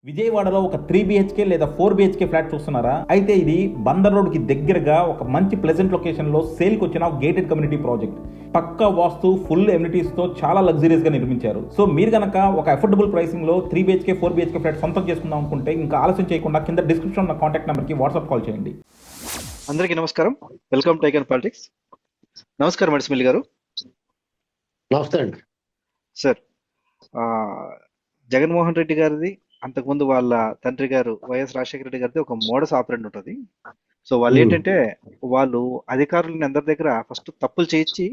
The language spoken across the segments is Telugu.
విజయవాడలో ఒక 3 BHK లేదా 4 BHK ఫ్లాట్ చూస్తున్నారా? అయితే ఇది బందర్ రోడ్ కి దగ్గరగా ఒక మంచి ప్లెజెంట్ లొకేషన్ లో సేల్ కి వచ్చిన గేటెడ్ కమ్యూనిటీ ప్రాజెక్ట్. పక్కా వాస్తు, ఫుల్ ఎమ్యూనిటీస్ తో చాలా లగ్జరీస్ గా నిర్మించారు. సో మీరు గనక ఒక అఫోర్డబుల్ ప్రైసింగ్ లో 3 BHK 4 BHK ఫ్లాట్ సొంతం చేసుకుందాం అనుకుంటే ఇంకా ఆలస్యం చేయకుండా కింద డిస్క్రిప్షన్ ఉన్న కాంటాక్ట్ నెంబర్ కి వాట్సాప్ కాల్ చేయండి. అందరికీ నమస్కారం. Welcome to icon politics. నమస్కారం మడిసిమిల్లి గారు. నమస్తే అండి. సార్, ఆ, జగన్మోహన్ రెడ్డి గారిది, అంతకుముందు వాళ్ళ తండ్రి గారు వైఎస్ రాజశేఖర రెడ్డి గారిది ఒక మోడస్ ఆపరెంట్ ఉంటుంది. సో వాళ్ళు ఏంటంటే, వాళ్ళు అధికారులని అందరి దగ్గర ఫస్ట్ తప్పులు చేయించి,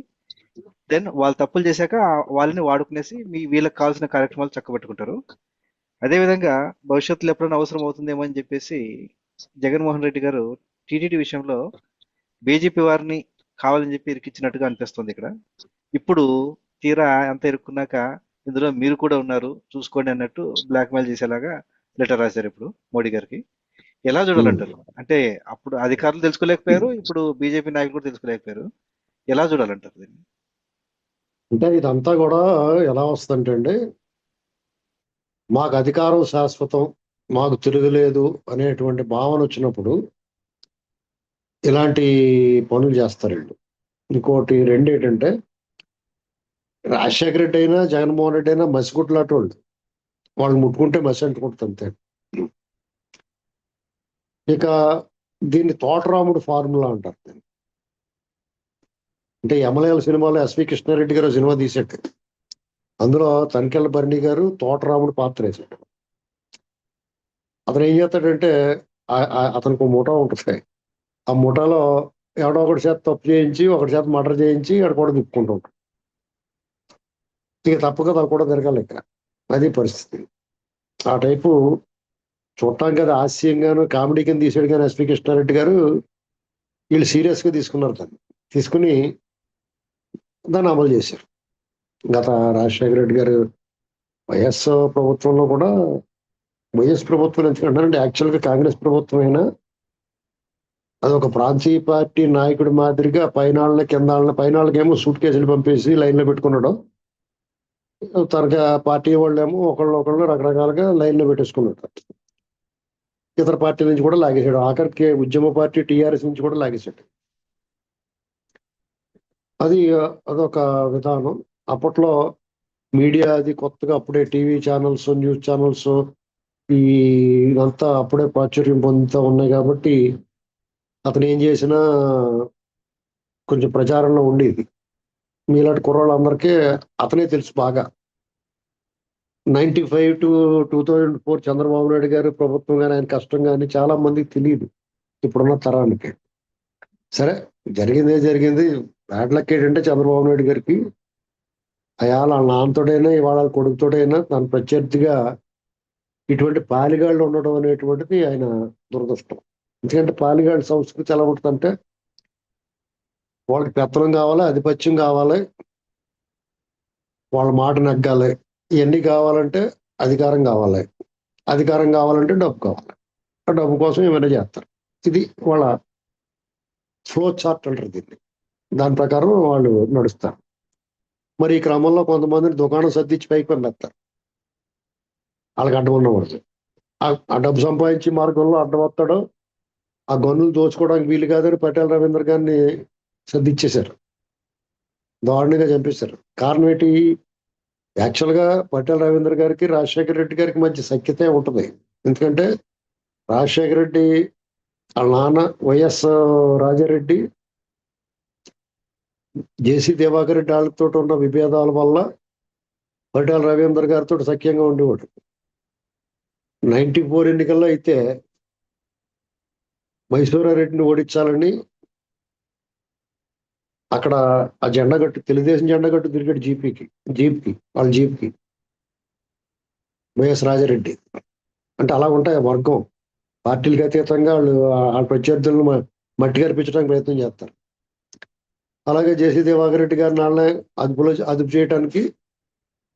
దెన్ వాళ్ళు తప్పులు చేశాక వాళ్ళని వాడుకునేసి వీళ్ళకి కావాల్సిన కార్యక్రమాలు చక్కబెట్టుకుంటారు. అదేవిధంగా భవిష్యత్తులో ఎప్పుడైనా అవసరం అవుతుందేమో అని చెప్పేసి జగన్మోహన్ రెడ్డి గారు టీటీడీ విషయంలో బీజేపీ వారిని కావాలని చెప్పి ఇరికిచ్చినట్టుగా అనిపిస్తుంది ఇక్కడ. ఇప్పుడు తీరా అంత ఇరుక్కున్నాక ఇందులో మీరు కూడా ఉన్నారు చూసుకోండి అన్నట్టు బ్లాక్మెయిల్ చేసేలాగా లెటర్ రాశారు ఇప్పుడు మోడీ గారికి. ఎలా చూడాలంటారు? అంటే అప్పుడు అధికారులు తెలుసుకోలేకపోయారు, ఇప్పుడు బీజేపీ నాయకులు కూడా తెలుసుకోలేకపోయారు. ఎలా చూడాలంటారు దీన్ని? అంటే ఇదంతా కూడా ఎలా వస్తుందంటే అండి, మాకు అధికారం శాశ్వతం, మాకు తిరగలేదు అనేటువంటి భావన వచ్చినప్పుడు ఇలాంటి పనులు చేస్తారు వీళ్ళు. ఇంకోటి రెండు ఏంటంటే, రాజశేఖర రెడ్డి అయినా జగన్మోహన్ రెడ్డి అయినా మసిగుట్లాంటి వాళ్ళు ముట్టుకుంటే మసి అంటుకుంటుంది అంతే. ఇక దీన్ని తోటరాముడు ఫార్ములా అంటారు. అంటే యమలయాల సినిమాలో ఎస్వి కృష్ణారెడ్డి గారు సినిమా తీసాడు. అందులో తనికెళ్ళ భరణి గారు తోటరాముడు పాత్ర వేశాడు. అతను ఏం చేస్తాడంటే, అతనికి ఒక ముఠా ఉంటుంది. ఆ ముఠాలో ఎవడో ఒకటి చేత తప్పు చేయించి, ఒకటి చేత మర్డర్ చేయించి అక్కడ కూడా తిప్పుకుంటూ ఉంటాడు. ఇక తప్పు కదా కూడా తిరగాలి ఇక్కడ. అది పరిస్థితి. ఆ టైపు చూడటానికి అది హాస్యంగాను కామెడీ కింద తీసాడు. కానీ ఎస్వి కృష్ణారెడ్డి గారు వీళ్ళు సీరియస్గా తీసుకున్నారు. దాన్ని తీసుకుని దాన్ని అమలు చేశారు. గత రాజశేఖర రెడ్డి గారు వైఎస్ ప్రభుత్వంలో కూడా, వైఎస్ ప్రభుత్వం ఎందుకంటారంటే యాక్చువల్గా కాంగ్రెస్ ప్రభుత్వం అయినా అది ఒక ప్రాంతీయ పార్టీ నాయకుడి మాదిరిగా పైనాళ్ళని కిందాళ్ళని, పైనాళ్ళకేమో సూట్ కేసులు పంపేసి లైన్లో పెట్టుకున్నాడు. తనకి పార్టీ వాళ్ళేమో ఒకళ్ళు రకరకాలుగా లైన్లో పెట్టేసుకున్నాడు. ఇతర పార్టీ నుంచి కూడా లాగేశాడు. ఆఖరికి ఉద్యమ పార్టీ టీఆర్ఎస్ నుంచి కూడా లాగేశాడు. అదొక విధానం. అప్పట్లో మీడియా అది కొత్తగా అప్పుడే టీవీ ఛానల్స్, న్యూస్ ఛానల్స్ ఇదంతా అప్పుడే ప్రాచుర్యం పొందుతూ ఉన్నాయి కాబట్టి అతను ఏం చేసినా కొంచెం ప్రచారంలో ఉండేది. మీలాంటి కుర్రాళ్ళందరికీ అతనే తెలుసు బాగా. 95 to 2004 చంద్రబాబు నాయుడు గారు ప్రభుత్వం కానీ ఆయన కష్టం కానీ చాలా మందికి తెలియదు ఇప్పుడున్న తరానికి. సరే, జరిగింది. బ్యాడ్ లక్ ఏంటంటే చంద్రబాబు నాయుడు గారికి అయాల వాళ్ళ నాన్నతోడైనా ఇవాళ కొడుకుతోడైనా తన ప్రత్యర్థిగా ఇటువంటి పాలిగాళ్ళు ఉండడం అనేటువంటిది ఆయన దురదృష్టం. ఎందుకంటే పాలిగాళ్ళ సంస్కృతి ఎలా ఉంటుందంటే, వాళ్ళకి పెత్తనం కావాలి, ఆధిపత్యం కావాలి, వాళ్ళ మాట నెగ్గాలి. ఇవన్నీ కావాలంటే అధికారం కావాలి, అధికారం కావాలంటే డబ్బు కావాలి, ఆ డబ్బు కోసం ఏమైనా చేస్తారు. ఇది వాళ్ళ ఫ్లో చార్ట్ అంటారు దీన్ని. దాని ప్రకారం వాళ్ళు నడుస్తారు. మరి ఈ క్రమంలో కొంతమందిని దుకాణం సర్దించి పైకి పంపిస్తారు. వాళ్ళకి అడ్డం ఉన్నవాడు ఆ డబ్బు సంపాదించి మార్గంలో అడ్డం వస్తాడో ఆ గన్నులు దోచుకోవడానికి వీలు కాదని పటేల్ రవీంద్ర గారిని సర్దిచ్చేశారు, దారుణంగా చంపేశారు. కారణం ఏంటి? యాక్చువల్గా పటేల్ రవీంద్ర గారికి రాజశేఖర రెడ్డి గారికి మంచి సఖ్యతే ఉంటుంది. ఎందుకంటే రాజశేఖర రెడ్డి వాళ్ళ నాన్న వైఎస్ రాజారెడ్డి జేసీ దివాకర్ రెడ్డి వాళ్ళతో ఉన్న విభేదాల వల్ల పటేల్ రవీంద్ర గారితో సఖ్యంగా ఉండేవాడు. 94 ఎన్నికల్లో అయితే మైసూరారెడ్డిని ఓడించాలని అక్కడ ఆ జెండా కట్టు, తెలుగుదేశం జెండా కట్టు తిరిగాడు వాళ్ళ జీప్కి వైఎస్ రాజారెడ్డి. అంటే అలా ఉంటాయి వర్గం. పార్టీలకు అతీతంగా వాళ్ళ ప్రత్యర్థులను మట్టి కనిపించడానికి ప్రయత్నం చేస్తారు. అలాగే జేసీ దివాకర్ రెడ్డి గారిని వాళ్ళని అదుపు చేయడానికి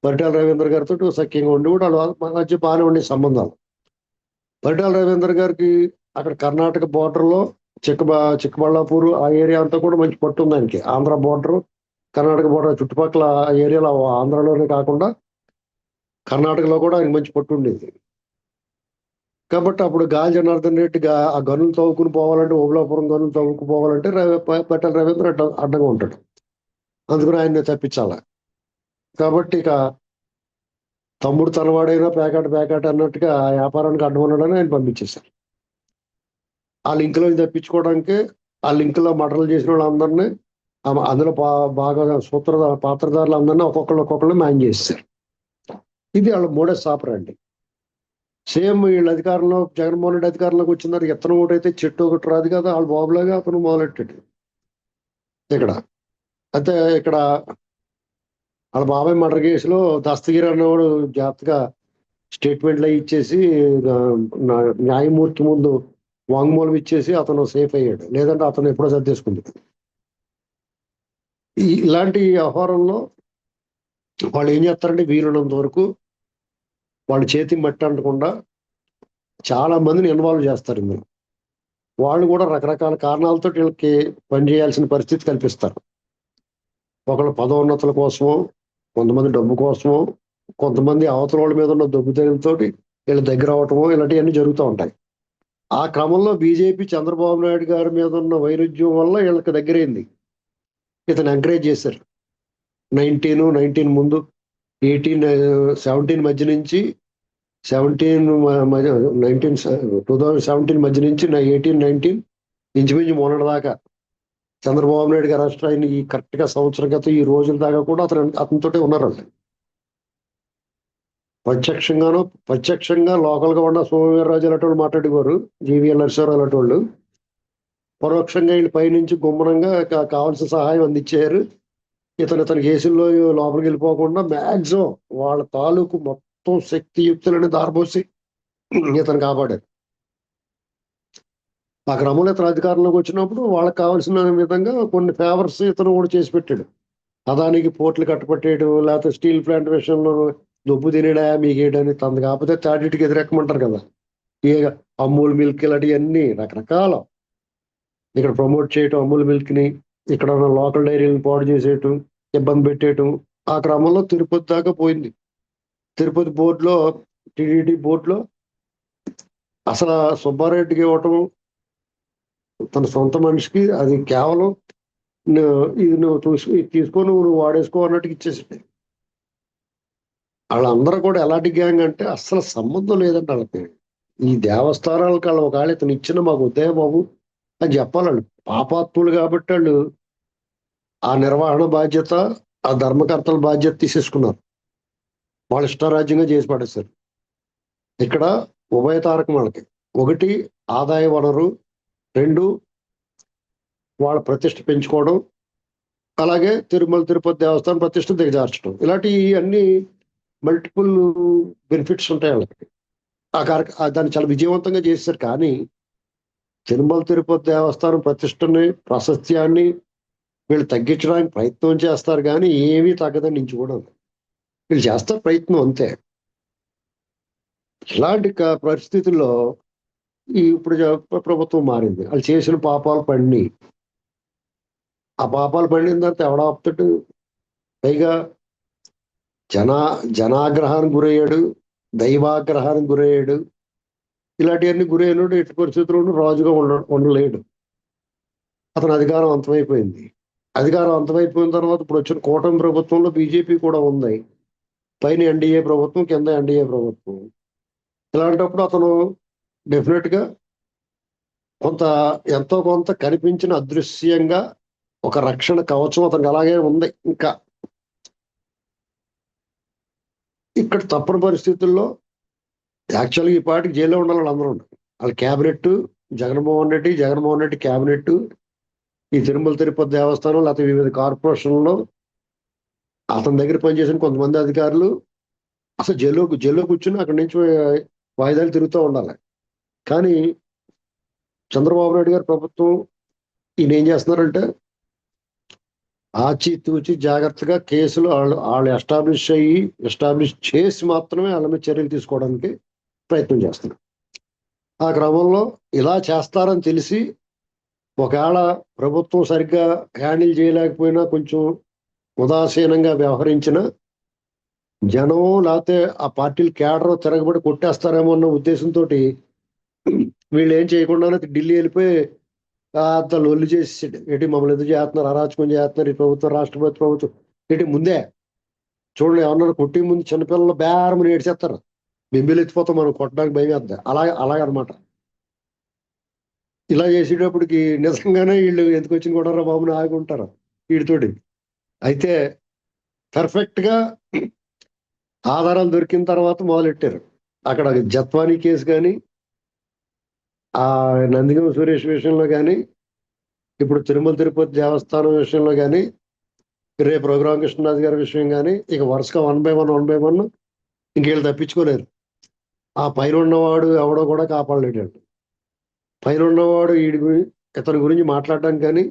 పరిటాల రవీంద్ర గారితో సఖ్యంగా ఉండి కూడా వాళ్ళ మధ్య బాగానే ఉండే సంబంధాలు. పరిటాల రవీంద్ర గారికి అక్కడ కర్ణాటక బోర్డర్లో చిక్కబళ్ళాపూర్ ఆ ఏరియా అంతా కూడా మంచి పట్టు ఉంది ఆయనకి. ఆంధ్ర బోర్డర్, కర్ణాటక బోర్డర్ చుట్టుపక్కల ఏరియాలో ఆంధ్రాలోనే కాకుండా కర్ణాటకలో కూడా ఆయనకి మంచి పట్టు ఉండేది. కాబట్టి అప్పుడు గాలి జనార్దన్ రెడ్డి ఆ గనులు తవ్వుకుని పోవాలంటే, ఓబులాపురం గనులు తవ్వుకు పోవాలంటే పట్టెల రవీంద్ర అడ్డంగా ఉంటాడు. అందుకని ఆయన్ని తప్పించాల. కాబట్టి ఇక తమ్ముడు తనవాడైనా పేకాట అన్నట్టుగా ఆ వ్యాపారానికి అడ్డం ఉన్నాడని ఆయన పంపించేశారు. ఆ లింకులో తప్పించుకోవడానికి ఆ లింకులో మటర్లు చేసిన వాళ్ళందరినీ అందులో బాగా పాత్రధారులు అందరినీ ఒక్కొక్కళ్ళు మాయం చేశారు. ఇది వాళ్ళ మోడస్ ఆపరండి. సేమ్ వీళ్ళ అధికారంలో జగన్మోహన్ రెడ్డి అధికారంలోకి వచ్చినారు. ఎత్తనం ఒకటి అయితే చెట్టు ఒకటి రాదు కదా, వాళ్ళ బాబులాగా అతను మొదలెట్టాడు ఇక్కడ. అయితే ఇక్కడ వాళ్ళ బాబాయ్ మర్డర్ కేసులో దస్తగిరి అన్నవాడు జాగ్రత్తగా స్టేట్మెంట్లు ఇచ్చేసి న్యాయమూర్తి ముందు వాంగ్మూలం ఇచ్చేసి అతను సేఫ్ అయ్యాడు. లేదంటే అతను ఎప్పుడో సర్దేసుకుంది. ఇలాంటి వ్యవహారంలో వాళ్ళు ఏం చేస్తారంటే వీలున్నంత వరకు వాళ్ళ చేతి మట్టి అంటకుండా చాలా మందిని ఇన్వాల్వ్ చేస్తారు ఇందులో. వాళ్ళు కూడా రకరకాల కారణాలతో వీళ్ళకి పనిచేయాల్సిన పరిస్థితి కల్పిస్తారు. ఒకళ్ళు పదోన్నతుల కోసమో, కొంతమంది డబ్బు కోసమో, కొంతమంది అవతల వాళ్ళ మీద ఉన్న దొబ్బుతేలతో వీళ్ళు దగ్గర అవటమో, ఇలాంటివన్నీ జరుగుతూ ఉంటాయి. ఆ క్రమంలో బీజేపీ చంద్రబాబు నాయుడు గారి మీద ఉన్న వైరుధ్యం వల్ల వీళ్ళకి దగ్గరైంది. ఇతను ఎంకరేజ్ చేశారు. 19 ముందు 17 మధ్య నుంచి 2017 మధ్య నుంచి 19 ఇంచుమించు మొన్నటి దాకా చంద్రబాబు నాయుడు గారు అరెస్ట్ అయిన ఈ కరెక్ట్గా సంవత్సరం క్రితం ఈ రోజుల దాకా కూడా అతనితోటే ఉన్నారండి. ప్రత్యక్షంగా లోకల్గా ఉన్న సోమవీర్రాజు అలాంటి వాళ్ళు మాట్లాడేవారు, జీవీఎల్ నరసింహారావు అలాంటి వాళ్ళు. పరోక్షంగా వీళ్ళు పైనుంచి గుమ్మనంగా కావాల్సిన సహాయం అందించారు. ఇతని కేసుల్లో లోపలికి వెళ్ళిపోకుండా మ్యాక్సిమం వాళ్ళ తాలూకు మొత్తం శక్తియుక్తులని దారబోసి ఇతను కాపాడారు. ఆ క్రమంలో ఇతను అధికారంలోకి వచ్చినప్పుడు వాళ్ళకి కావాల్సిన విధంగా కొన్ని ఫేవర్స్ ఇతను కూడా చేసి పెట్టాడు. అదానికి పోర్ట్లు కట్టపెట్టాడు, లేకపోతే స్టీల్ ప్లాంట్ విషయంలో దొబ్బు తినేడా మీకేయడని తనది కాకపోతే చాటికి ఎదురెక్కమంటారు కదా. ఏ అమూల్ మిల్క్ ఇలాంటివన్నీ రకరకాల ఇక్కడ ప్రమోట్ చేయటం, అమూల్ మిల్క్ని ఇక్కడ ఉన్న లోకల్ డైరీలను పాడు చేసేయటం, ఇబ్బంది పెట్టేయటం. ఆ క్రమంలో తిరుపతి దాకా పోయింది. తిరుపతి బోర్డులో, టీడీటీ బోర్డులో అసలు సుబ్బారెడ్డికి ఇవ్వటం తన సొంత మనిషికి, అది కేవలం ఇది నువ్వు తీసుకొని నువ్వు వాడేసుకో అన్నట్టుగా ఇచ్చేసి. వాళ్ళందరూ కూడా ఎలాంటి గ్యాంగ్ అంటే అసలు సంబంధం లేదండి వాళ్ళకి. ఈ దేవస్థానాలకు వాళ్ళు ఒకవేళ ఇతను ఇచ్చిన మాకు వద్దే బాబు అని చెప్పాలండి. పాపాత్ములు కాబట్టి వాళ్ళు ఆ నిర్వహణ బాధ్యత, ఆ ధర్మకర్తల బాధ్యత తీసేసుకున్నారు. వాళ్ళు ఇష్టారాజ్యంగా చేసి పడేస్తారు. ఇక్కడ ఉభయతారకం వాళ్ళకి. ఒకటి ఆదాయ వనరు, 2 వాళ్ళ ప్రతిష్ట పెంచుకోవడం, అలాగే తిరుపతి దేవస్థానం ప్రతిష్ట దిగజార్చడం. ఇలాంటి అన్ని మల్టిపుల్ బెనిఫిట్స్ ఉంటాయి వాళ్ళకి. దాన్ని చాలా విజయవంతంగా చేశారు. కానీ తిరుపతి దేవస్థానం ప్రతిష్టని, ప్రాశస్త్యాన్ని వీళ్ళు తగ్గించడానికి ప్రయత్నం చేస్తారు. కానీ ఏమీ తగ్గదని నుంచి కూడా వీళ్ళు చేస్తారు ప్రయత్నం, అంతే. ఇలాంటి పరిస్థితుల్లో ఇప్పుడు ప్రభుత్వం మారింది. వాళ్ళు చేసిన పాపాలు పండి, ఆ పాపాలు పండిన తర్వాత ఎవడ ఆపుతాడు? పైగా జనాగ్రహానికి గురయ్యాడు, దైవాగ్రహానికి గురయ్యాడు. ఇలాంటివన్నీ గురైనడు ఎట్టి పరిస్థితుల్లోనూ రాజుగా ఉండలేడు. అతని అధికారం అంతమైపోయింది. అధికారం అంతమైపోయిన తర్వాత ఇప్పుడు వచ్చిన కూటమి ప్రభుత్వంలో బీజేపీ కూడా ఉంది. పైన ఎన్డీఏ ప్రభుత్వం, కింద ఎన్డీఏ ప్రభుత్వం. ఇలాంటప్పుడు అతను డెఫినెట్గా ఎంతో కొంత కనిపించిన అదృశ్యంగా ఒక రక్షణ కవచం అతనికి అలాగే ఉంది. ఇంకా ఇక్కడ తప్పని పరిస్థితుల్లో యాక్చువల్గా ఈ పార్టీకి జైల్లో ఉండాలి అందరూ. వాళ్ళ క్యాబినెట్ జగన్మోహన్ రెడ్డి క్యాబినెట్, ఈ తిరుపతి దేవస్థానం, లేకపోతే వివిధ కార్పొరేషన్లో అతని దగ్గర పనిచేసిన కొంతమంది అధికారులు అసలు జైల్లో కూర్చుని అక్కడి నుంచి వాయిదాలు తిరుగుతూ ఉండాలి. కానీ చంద్రబాబు నాయుడు గారి ప్రభుత్వం ఈయన ఏం చేస్తున్నారంటే ఆచితూచి జాగ్రత్తగా కేసులు వాళ్ళు ఎస్టాబ్లిష్ చేసి మాత్రమే వాళ్ళ మీద చర్యలు తీసుకోవడానికి ప్రయత్నం చేస్తున్నారు. ఆ క్రమంలో ఇలా చేస్తారని తెలిసి ఒకవేళ ప్రభుత్వం సరిగ్గా హ్యాండిల్ చేయలేకపోయినా, కొంచెం ఉదాసీనంగా వ్యవహరించిన జనం లేకపోతే ఆ పార్టీలు కేడర్ తిరగబడి కొట్టేస్తారేమో అన్న ఉద్దేశంతో వీళ్ళు ఏం చేయకుండానే ఢిల్లీ వెళ్ళిపోయి అంత లొల్లి చేసి ఏంటి మమ్మల్ని ఎందుకు చేస్తున్నారు, అరాచకం చేస్తున్నారు ఈ ప్రభుత్వం, రాష్ట్రపతి ప్రభుత్వం ఏంటి ముందే చూడండి, ఏమన్నా కొట్టి ముందు చిన్నపిల్లలు బేరమని ఏడ్చేస్తారు, బింబీలు ఎత్తిపోతాం మనం కొట్టడానికి భయం వేద్దాం, అలాగనమాట. ఇలా చేసేటప్పటికి నిజంగానే వీళ్ళు ఎందుకు వచ్చిన కూడా బాబుని ఆగుంటారు వీడితోటి. అయితే పర్ఫెక్ట్ గా ఆధారాలు దొరికిన తర్వాత మొదలెట్టారు. అక్కడ జత్వానీ కేసు కానీ, ఆ నందిగం సురేష్ విషయంలో కానీ, ఇప్పుడు తిరుమల తిరుపతి దేవస్థానం విషయంలో కానీ, రేపు రఘురామకృష్ణరాజు గారి విషయం కానీ, ఇక వరుసగా 1 by 1 ఇంకేళ్ళు తప్పించుకోలేరు. ఆ పైన ఉన్నవాడు ఎవడో కూడా కాపాడలేడు. పైన ఉన్నవాడు ఇతని గురించి మాట్లాడడానికి కానీ,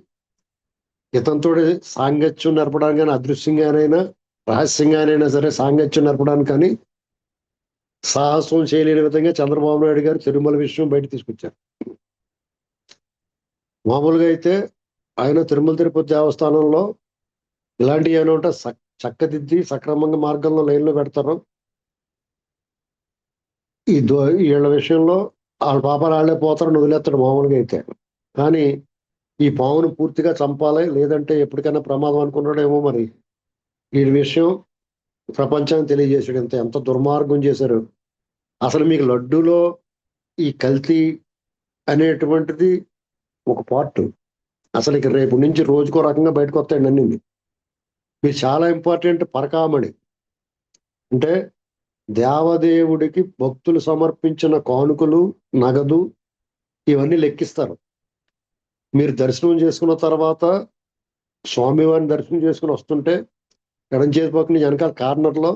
ఇతనితో సాంగత్యం నడపడానికి కానీ, అదృశ్యంగానైనా రహస్యంగానైనా సరే సాంగత్యం నడపడానికి కానీ సాహసం చేయలేని విధంగా చంద్రబాబు నాయుడు గారు తిరుమల విషయం బయట తీసుకొచ్చారు. మామూలుగా అయితే ఆయన తిరుమల తిరుపతి దేవస్థానంలో ఇలాంటివి ఏమైనా ఉంటే చక్కదిద్ది సక్రమంగా మార్గంలో లైన్లో పెడతారు. వీళ్ళ విషయంలో వాళ్ళ పాపాలు వాళ్ళే పోతారని వదిలేస్తాడు మామూలుగా అయితే. కానీ ఈ పావును పూర్తిగా చంపాలి, లేదంటే ఎప్పటికైనా ప్రమాదం అనుకున్నాడేమో. మరి వీడి విషయం ప్రపంచానికి తెలియజేసాడు. ఎంత దుర్మార్గం చేశారు. అసలు మీకు లడ్డూలో ఈ కల్తీ అనేటువంటిది ఒక పార్ట్. అసలు ఇక రేపు నుంచి రోజుకో రకంగా బయటకు వస్తాయండి అన్ని. మీరు చాలా ఇంపార్టెంట్ పరకామణి అంటే దేవదేవుడికి భక్తులు సమర్పించిన కానుకలు, నగదు ఇవన్నీ లెక్కిస్తారు. మీరు దర్శనం చేసుకున్న తర్వాత స్వామివారిని దర్శనం చేసుకుని వస్తుంటే ఎడం చేతి పక్కన వెనకాల కార్నర్లో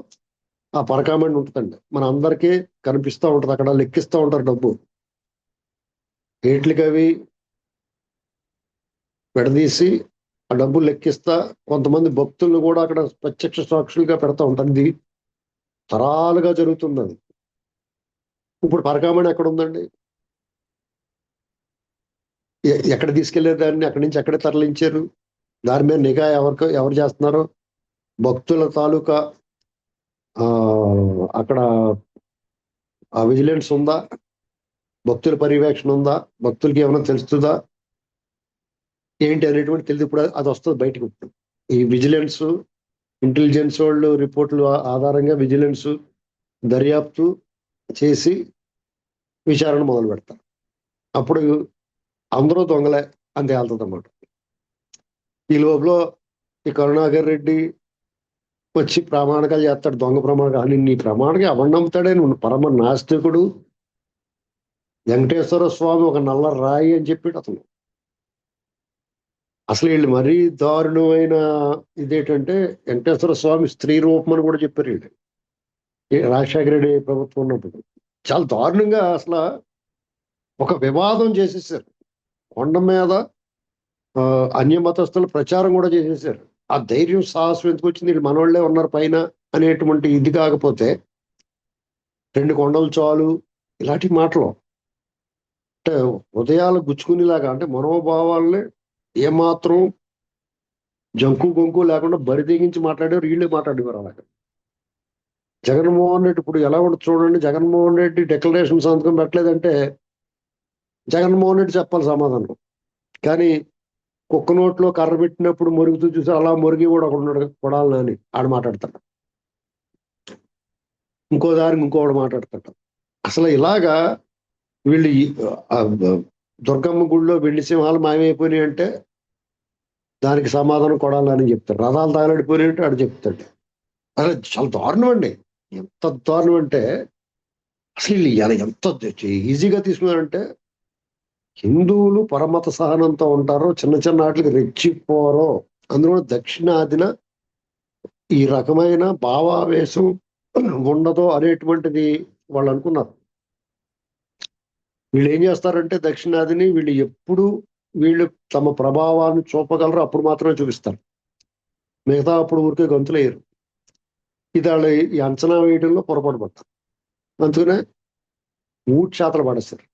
ఆ పరకామణి ఉంటుందండి. మన అందరికీ కనిపిస్తూ ఉంటుంది. అక్కడ లెక్కిస్తూ ఉంటారు డబ్బు. ఏట్లకి అవి విడదీసి ఆ డబ్బు లెక్కిస్తా కొంతమంది భక్తులను కూడా అక్కడ ప్రత్యక్ష సాక్షులుగా పెడతా ఉంటారు. ఇది తరాలుగా జరుగుతుంది. అది ఇప్పుడు పరకామణి ఎక్కడ ఉందండి? ఎక్కడ తీసుకెళ్లారు దాన్ని? అక్కడి నుంచి ఎక్కడ తరలించారు? దాని మీద నిఘా ఎవరు చేస్తున్నారో? భక్తుల తాలూకా అక్కడ ఆ విజిలెన్స్ ఉందా? భక్తుల పర్యవేక్షణ ఉందా? భక్తులకి ఏమైనా తెలుస్తుందా ఏంటి అనేటువంటి తెలియదు. ఇప్పుడు అది వస్తుంది బయటకు. ఈ విజిలెన్స్, ఇంటెలిజెన్స్ వాళ్ళు రిపోర్టులు ఆధారంగా విజిలెన్స్ దర్యాప్తు చేసి విచారణ మొదలు పెడతారు. అప్పుడు అందరూ దొంగలే అని తేలుతుంది అన్నమాట. ఈ లోపల ఈ కరుణాకర్ రెడ్డి వచ్చి ప్రమాణకాలు చేస్తాడు, దొంగ ప్రమాణకాలు. నీ ప్రమాణకి ఎవరు నమ్ముతాడే? నువ్వు పరమ నాస్తికుడు, వెంకటేశ్వర స్వామి ఒక నల్ల రాయి అని చెప్పాడు అతను. అసలు వీళ్ళు మరీ దారుణమైన ఇదేంటంటే వెంకటేశ్వర స్వామి స్త్రీ రూపం అని కూడా చెప్పారు వీళ్ళు. రాజశేఖర రెడ్డి ప్రభుత్వం ఉన్నప్పుడు చాలా దారుణంగా అసలు ఒక వివాదం చేసేసారు. కొండ మీద అన్య మతస్థుల ప్రచారం కూడా చేసేసారు. ఆ ధైర్యం సాహసం ఎందుకు వచ్చింది? వీళ్ళు మనోళ్లే ఉన్నారు పైన అనేటువంటి ఇది కాకపోతే 2 కొండలు చాలు ఇలాంటి మాటలు అంటే హృదయాలు గుచ్చుకునేలాగా, అంటే మనోభావాలని ఏమాత్రం జంకు గొంకు లేకుండా బరి తెగించి మాట్లాడేవారు వీళ్ళే మాట్లాడేవారు. అలాగా జగన్మోహన్ రెడ్డి ఇప్పుడు ఎలా ఉంటుంది చూడండి. జగన్మోహన్ రెడ్డి డిక్లరేషన్ సంతకం పెట్టలేదంటే జగన్మోహన్ రెడ్డి చెప్పాలి సమాధానం. కానీ కుక్క నోట్లో కర్ర పెట్టినప్పుడు మురుగుతూ చూసి అలా మురిగి కూడా ఒకడు కొడాలని అని ఆడు మాట్లాడతాడు. ఇంకో దారికి ఇంకోడు మాట్లాడతాడు. అసలు ఇలాగా వీళ్ళు దుర్గమ్మ గుడిలో వెండి సింహాలు మాయమైపోయినాయి అంటే దానికి సమాధానం కొడాలని చెప్తారు. రథాలు తగలడిపోయినాయి అంటే ఆడు చెప్తాడు. అసలు చాలా దారుణం అండి. ఎంత దారుణం అంటే అసలు వీళ్ళు ఎంత ఈజీగా తీసుకున్నారంటే హిందువులు పరమత సహనంతో ఉంటారో, చిన్న చిన్న వాటికి రెచ్చిపోరో, అందులో దక్షిణాదిన ఈ రకమైన భావావేశం ఉండదో అనేటువంటిది వాళ్ళు అనుకున్నారు. వీళ్ళు ఏం చేస్తారంటే దక్షిణాదిని వీళ్ళు తమ ప్రభావాన్ని చూపగలరు, అప్పుడు మాత్రమే చూపిస్తారు. మిగతా అప్పుడు ఊరికే గొంతులేయరు. ఇది వాళ్ళు ఈ అంచనా వేయడంలో పొరపాటు పడతారు. అందుకనే ఊడ్చాతలు పడేస్తారు.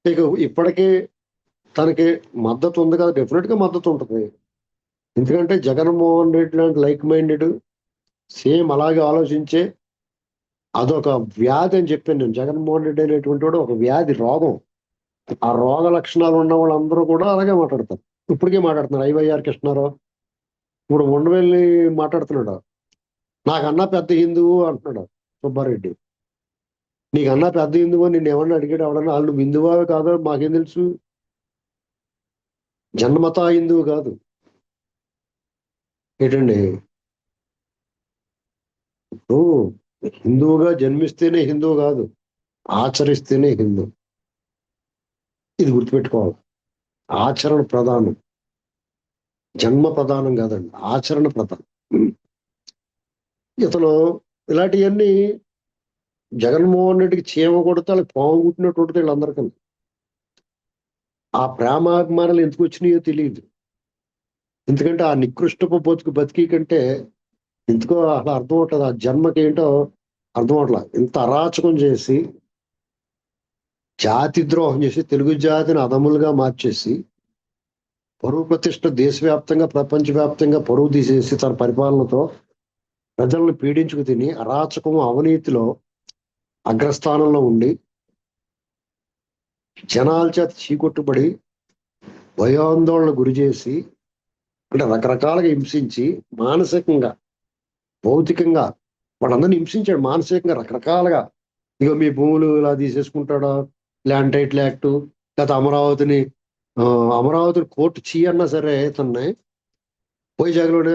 ఇక ఇప్పటికీ తనకి మద్దతు ఉంది కదా, డెఫినెట్గా మద్దతు ఉంటుంది. ఎందుకంటే జగన్మోహన్ రెడ్డి లాంటి లైక్ మైండెడ్ సేమ్ అలాగే ఆలోచించే అదొక వ్యాధి అని చెప్పాను నేను. జగన్మోహన్ రెడ్డి అనేటువంటి వాడు ఒక వ్యాధి, రోగం. ఆ రోగ లక్షణాలు ఉన్న వాళ్ళందరూ కూడా అలాగే మాట్లాడతారు. ఇప్పటికే మాట్లాడుతున్నారు. ఐవైఆర్ కృష్ణారావు ఇప్పుడు ఉండవెళ్ళి మాట్లాడుతున్నాడు. నాకన్నా పెద్ద హిందువు అంటున్నాడు సుబ్బారెడ్డి. నీకన్నా పెద్ద హిందువు అని నిన్ను ఏమన్నా అడిగాడు ఎవడన్నా? వాళ్ళు నువ్వు హిందువా కాదో మాకేం తెలుసు. జన్మతా హిందువు కాదు ఏంటండి. ఇప్పుడు హిందువుగా జన్మిస్తేనే హిందువు కాదు, ఆచరిస్తేనే హిందూ. ఇది గుర్తుపెట్టుకోవాలి. ఆచరణ ప్రధానం, జన్మ ప్రధానం కాదండి, ఆచరణ ప్రధానం. ఇతను ఇలాంటివన్నీ జగన్మోహన్ రెడ్డికి చీమ కొడితే వాళ్ళకి పాము కుట్టినట్టు ఉంటుంది వీళ్ళందరికీ. ఆ ప్రేమాభిమానాలు ఎందుకు వచ్చినాయో తెలియదు. ఎందుకంటే ఆ నికృష్టపు బతికి కంటే ఎందుకో అలా అర్థం అవట్లేదు. ఆ జన్మకి ఏంటో అర్థం అవట్లా. ఇంత అరాచకం చేసి, జాతి ద్రోహం చేసి, తెలుగు జాతిని అదములుగా మార్చేసి, పరువు ప్రతిష్ట దేశవ్యాప్తంగా ప్రపంచవ్యాప్తంగా పరువు తీసేసి తన పరిపాలనతో ప్రజలను పీడించుకు తిని అరాచకం అవినీతిలో అగ్రస్థానంలో ఉండి జనాల చేత చీకొట్టుబడి భయాందోళన గురి చేసి, అంటే రకరకాలుగా హింసించి, మానసికంగా భౌతికంగా వాళ్ళందరినీ హింసించాడు. మానసికంగా రకరకాలుగా. ఇక మీ భూములు ఇలా తీసేసుకుంటాడా, ల్యాండ్ టైటిల్ యాక్ట్, లేకపోతే అమరావతిని కోర్టు చీ అన్నా సరే తన్నే వైజాగ్లోనే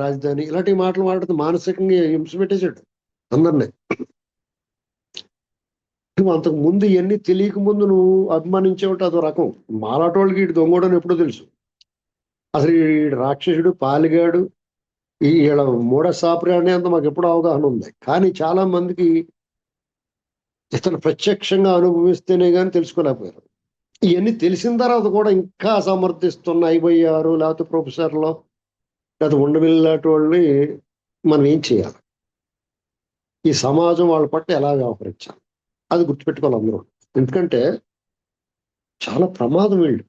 రాజధాని, ఇలాంటి మాటలు మాట్లాడుతూ మానసికంగా హింస పెట్టేశాడు అందరినీ. నువ్వు అంతకు ముందు ఇవన్నీ తెలియక ముందు నువ్వు అభిమానించేవాటి అదో రకం. మాలాటోళ్ళకి ఇటు దొంగోడని ఎప్పుడో తెలుసు. అసలు ఈ రాక్షసుడు పాలిగాడు, వీళ్ళ మూఢ సాప్రాణి అంతా మాకు ఎప్పుడూ అవగాహన ఉంది. కానీ చాలా మందికి ఇతను ప్రత్యక్షంగా అనుభవిస్తేనే కానీ తెలుసుకోలేకపోయారు. ఇవన్నీ తెలిసిన తర్వాత కూడా ఇంకా సమర్థిస్తున్న ఐబయ్యారు లేకపోతే ప్రొఫెసర్లో లేకపోతే ఉండవిల్లాంటి వాళ్ళని మనం ఏం చేయాలి? ఈ సమాజం వాళ్ళ పట్ల ఎలా వ్యవహరించాలి అది గుర్తుపెట్టుకోవాలి అందరూ. ఎందుకంటే చాలా ప్రమాదం వీళ్ళు.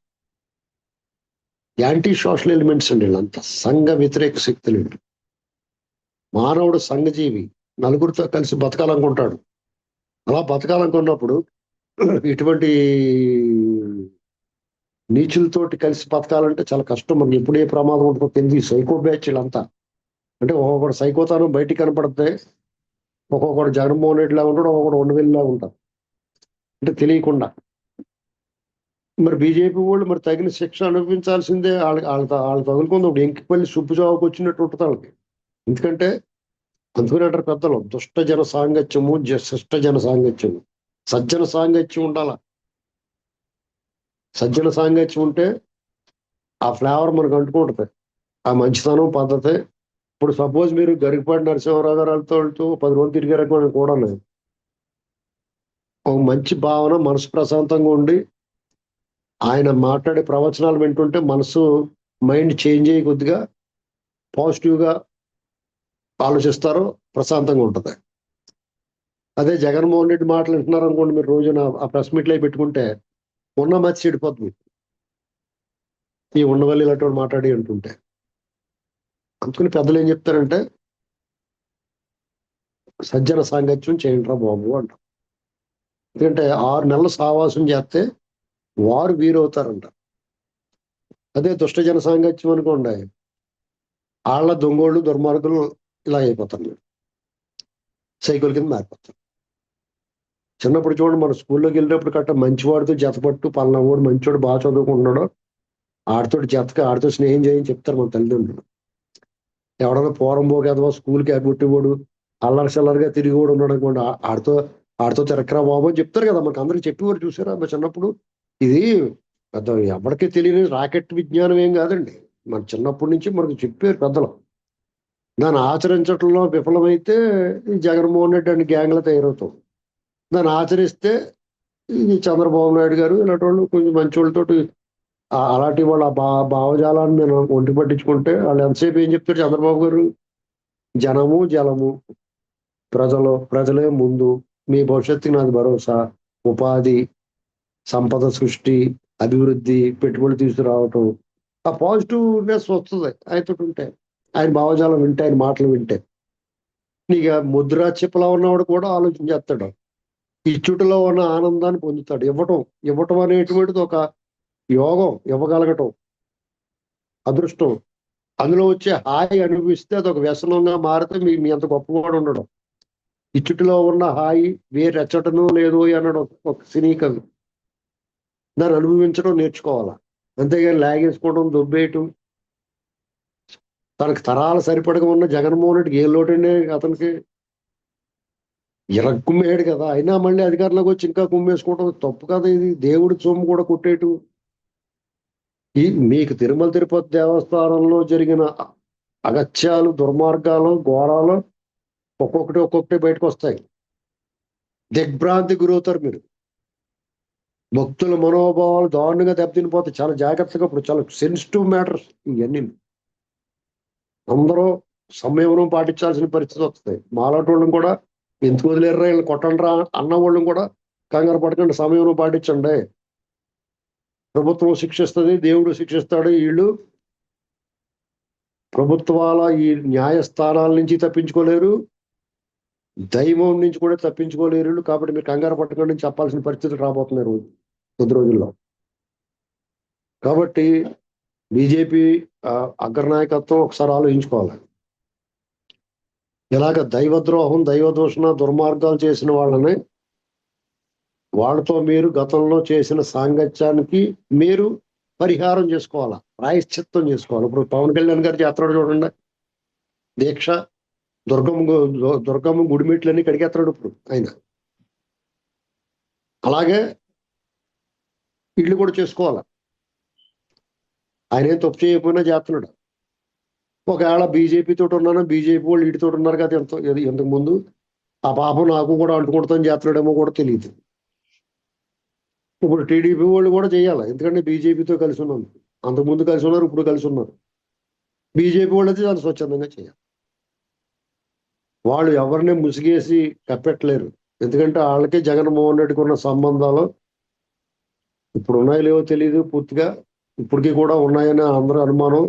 యాంటీ సోషల్ ఎలిమెంట్స్ అండి వీళ్ళంతా, సంఘ వ్యతిరేక శక్తులు వీళ్ళు. మానవుడు సంఘజీవి, నలుగురితో కలిసి బతకాలనుకుంటాడు. అలా బతకాలనుకున్నప్పుడు ఇటువంటి నీచులతోటి కలిసి బతకాలంటే చాలా కష్టం. మనకి ఎప్పుడు ఏ ప్రమాదం ఉంటుందో తెలియదు. సైకో బ్యాచ్ వీళ్ళంతా. అంటే ఒక్కొక్కడు సైకోతానం బయటికి కనపడితే, ఒక్కొక్కడు జగన్మోహన్ రెడ్డిలా ఉంటాడు, ఒక్కొక్కడు ఉండవిల్లా ఉంటాడు, అంటే తెలియకుండా. మరి బీజేపీ వాళ్ళు మరి తగిన శిక్ష అనుభవించాల్సిందే. వాళ్ళు తగులుకుంది ఇప్పుడు ఎంకిపల్లి సుబ్బు చావుకు వచ్చినట్టు ఉంటుంది వాళ్ళకి. ఎందుకంటే అందుకని అంటారు పెద్దలు, దుష్ట జన సాంగత్యము శిష్ట జన సాంగత్యము. సజ్జన సాంగత్యం ఉండాల. సజ్జన సాంగత్యం ఉంటే ఆ ఫ్లేవర్ మనకు అంటుకుంటుంది, ఆ మంచితనం పద్ధతి. ఇప్పుడు సపోజ్ మీరు గరికపాటి నరసింహారావు గారు వెళ్తూ 10 రోజులు తిరిగారని కూడా ఒక మంచి భావన, మనసు ప్రశాంతంగా ఉండి ఆయన మాట్లాడే ప్రవచనాలు వింటుంటే మనసు మైండ్ చేంజ్ అయ్యి కొద్దిగా పాజిటివ్గా ఆలోచిస్తారో ప్రశాంతంగా ఉంటుంది. అదే జగన్మోహన్ రెడ్డి మాటలు వింటున్నారు అనుకోండి మీరు, రోజున ఆ ప్రెస్ మీట్లో పెట్టుకుంటే ఉన్న మతి చెడిపోతుంది. ఈ ఉండవల్లి ఇలాంటి మాట్లాడి అంటుంటే. అందుకని పెద్దలు ఏం చెప్తారంటే సజ్జన సాంగత్యం చేయండిరా బాబు అంట. ఎందుకంటే 6 నెలలు సావాసం చేస్తే వారు వీరవుతారంట. అదే దుష్టజన సాంగత్యం అనుకోండి, వాళ్ళ దొంగోళ్ళు దుర్మార్గులు ఇలా అయిపోతారు, సైకిల్ కింద మారిపోతారు. చిన్నప్పుడు చూడండి, మన స్కూల్లోకి వెళ్ళినప్పుడు కట్ట మంచివాడితో జతపట్టు, పలానా వాడు మంచివాడు బాగా చదువుకుంటున్నాడు, ఆడితో జతగా ఆడితో స్నేహం చేయని చెప్తారు మన తల్లిదండ్రులు. ఎవడన్నా పోరం పోగేదవా స్కూల్కి అబ్బుట్టివాడు అల్లరి చల్లరిగా తిరిగి కూడా ఉన్నాడు అనుకోండి, ఆడితో తిరక్కరా బాబు అని చెప్తారు కదా. మనకు అందరికి చెప్పేవారు చూసారా మా చిన్నప్పుడు. ఇది పెద్ద ఎవరికీ తెలియని రాకెట్ విజ్ఞానం ఏం కాదండి. మన చిన్నప్పటి నుంచి మనకు చెప్పారు పెద్దలు. దాన్ని ఆచరించడంలో విఫలమైతే ఈ జగన్మోహన్ రెడ్డి అని గ్యాంగ్లో తయారవుతాం. దాన్ని ఆచరిస్తే ఈ చంద్రబాబు నాయుడు గారు ఇలాంటి వాళ్ళు కొంచెం మంచి వాళ్ళతోటి అలాంటి వాళ్ళ భావజాలాన్ని నేను ఒంటి పట్టించుకుంటే వాళ్ళు ఎంతసేపు ఏం చెప్తారు చంద్రబాబు గారు? జనము జలము, ప్రజలే ముందు, మీ భవిష్యత్తుకి నాది భరోసా, ఉపాధి, సంపద సృష్టి, అభివృద్ధి, పెట్టుబడి తీసుకురావటం, ఆ పాజిటివ్నెస్ వస్తుంది ఆయనతో ఉంటే, ఆయన భావజాలం వింటే, ఆయన మాటలు వింటే. నీకు ఆ ముద్రా చిప్పలా ఉన్నవాడు కూడా ఆలోచన చేస్తాడు. ఇచ్చుటలో ఉన్న ఆనందాన్ని పొందుతాడు. ఇవ్వటం అనేటువంటిది ఒక యోగం, ఇవ్వగలగటం అదృష్టం. అందులో వచ్చే హాయి అనుభవిస్తే అది ఒక వ్యసనంగా మారితే మీ అంత గొప్పవాడు ఉండడం. ఇచ్చుటలో ఉన్న హాయి వేరెచ్చటను లేదు అనడం ఒక సినీ కవి. దాన్ని అనుభవించడం నేర్చుకోవాలా. అంతేగాని లాగేసుకోవడం, దొబ్బేయటం. తనకు తరాలు సరిపడగా ఉన్న జగన్మోహన్ రెడ్డికి ఏ లోటండి అతనికి? కుమ్మేయాడు కదా, అయినా మళ్ళీ అధికారంలోకి వచ్చి ఇంకా కుమ్మేసుకోవడం తప్పు కదా. ఇది దేవుడి సొమ్ము కూడా కొట్టేటు. మీకు తిరుమల తిరుపతి దేవస్థానంలో జరిగిన అగత్యాలు, దుర్మార్గాలు, ఘోరాలు ఒక్కొక్కటి బయటకు వస్తాయి. దిగ్భ్రాంతి గురవుతారు మీరు. భక్తుల మనోభావాలు దారుణంగా దెబ్బతినిపోతాయి. చాలా జాగ్రత్తగా, ఇప్పుడు చాలా సెన్సిటివ్ మ్యాటర్స్ ఇవన్నీ. అందరూ సంయమనం పాటించాల్సిన పరిస్థితి వస్తుంది. మాలాటోళ్ళని కూడా ఎందుకు వదిలేర్రా వీళ్ళు కొట్టండ్రా అన్న వాళ్ళని కూడా కంగారు పడకండి, సంయమనం పాటించండి. ప్రభుత్వం శిక్షిస్తుంది, దేవుడు శిక్షిస్తాడు. వీళ్ళు ప్రభుత్వాల ఈ న్యాయస్థానాల నుంచి తప్పించుకోలేరు, దైవం నుంచి కూడా తప్పించుకోలేరు. కాబట్టి మీరు కంగారు పట్టకండి అని చెప్పాల్సిన పరిస్థితులు రాబోతున్నాయి కొద్ది రోజుల్లో. కాబట్టి బీజేపీ అగ్రనాయకత్వం ఒకసారి ఆలోచించుకోవాలి. ఇలాగ దైవద్రోహం, దైవదూషణ, దుర్మార్గాలు చేసిన వాళ్ళని, వాళ్ళతో మీరు గతంలో చేసిన సాంగత్యానికి మీరు పరిహారం చేసుకోవాలా, ప్రాయశ్చిత్తం చేసుకోవాలి. ఇప్పుడు పవన్ కళ్యాణ్ గారు చేస్తున్నాడు చూడండి, దీక్ష, దుర్గమ్మ గుడిమెట్లన్నీ కడిగేస్తున్నాడు ఇప్పుడు ఆయన. అలాగే వీళ్ళు కూడా చేసుకోవాలా. ఆయన ఏం తప్పు చేయకపోయినా చేస్తున్నాడు. ఒకవేళ బీజేపీ తోటి ఉన్నాను, బీజేపీ వాళ్ళు వీటితో ఉన్నారు కదా ఇంతకు ముందు, ఆ పాపం నాకు కూడా అంటుకుంటామని చేస్తున్నాడేమో కూడా తెలియదు. ఇప్పుడు టీడీపీ వాళ్ళు కూడా చేయాలి, ఎందుకంటే బీజేపీతో కలిసి ఉన్నాను. అంతకుముందు కలిసి ఉన్నారు, ఇప్పుడు కలిసి ఉన్నారు. బీజేపీ వాళ్ళు అయితే చాలా స్వచ్ఛందంగా చేయాలి. వాళ్ళు ఎవరిని ముసిగేసి కప్పెట్టలేరు. ఎందుకంటే వాళ్ళకే జగన్మోహన్ రెడ్డికి ఉన్న సంబంధాలు ఇప్పుడు ఉన్నాయో లేవో తెలియదు పూర్తిగా, ఇప్పటికీ కూడా ఉన్నాయని అందరూ అనుమానం.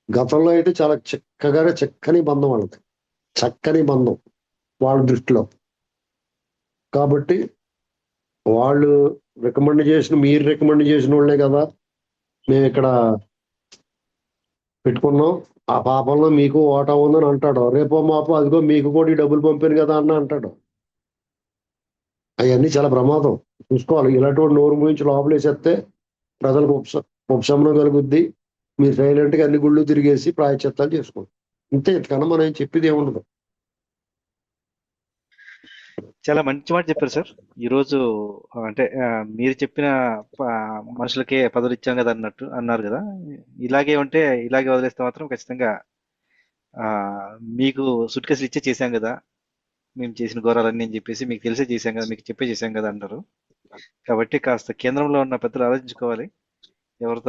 గతంలో అయితే చాలా చక్కని బంధం వాళ్ళకి, చక్కని బంధం వాళ్ళ దృష్టిలో. కాబట్టి వాళ్ళు మీరు రికమెండ్ చేసిన వాళ్ళే కదా మేము ఇక్కడ పెట్టుకున్నాం, ఆ పాపంలో మీకు ఓటా ఉందని అంటాడు. రేపో మాపో అదిగో మీకు కూడా ఈ డబ్బులు పంపాను కదా అన్న అంటాడు. అవన్నీ చాలా ప్రమాదం, చూసుకోవాలి. ఇలాంటి నోరు మూయించి లోపలేసేస్తే ప్రజలకు ఉపశమనం కలుగుద్ది. మీరు సైలెంట్గా అన్ని గుళ్ళు తిరిగేసి ప్రాయశ్చిత్తాలు చేసుకోండి, ఇంతే. ఇంతకన్నా మనం ఏం చెప్పేది ఏముండదు. చాలా మంచి మాట చెప్పారు సార్. ఈరోజు అంటే మీరు చెప్పిన మనుషులకే పదవులు ఇచ్చాం కదా అన్నారు కదా. ఇలాగే ఉంటే, ఇలాగే వదిలేస్తే మాత్రం ఖచ్చితంగా మీకు సుట్ కేసులు ఇచ్చే చేశాం కదా, మేము చేసిన ఘోరాలన్నీ అని చెప్పేసి మీకు తెలిసే చేశాం కదా, మీకు చెప్పే చేశాం కదా అంటారు. కాబట్టి కాస్త కేంద్రంలో ఉన్న పెద్దలు ఆలోచించుకోవాలి, ఎవరికి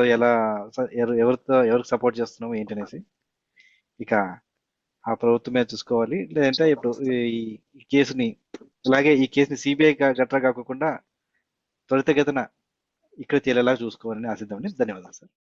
సపోర్ట్ చేస్తున్నాము ఏంటనేసి. ఇక ఆ ప్రభుత్వమే చూసుకోవాలి. లేదంటే ఇప్పుడు ఈ కేసుని, అలాగే ఈ కేసుని సిబిఐ గట్రా కాకుండా త్వరితగతిన ఇక్కడ తేలేలా చూసుకోవాలని ఆశిద్దామని. ధన్యవాదాలు సార్.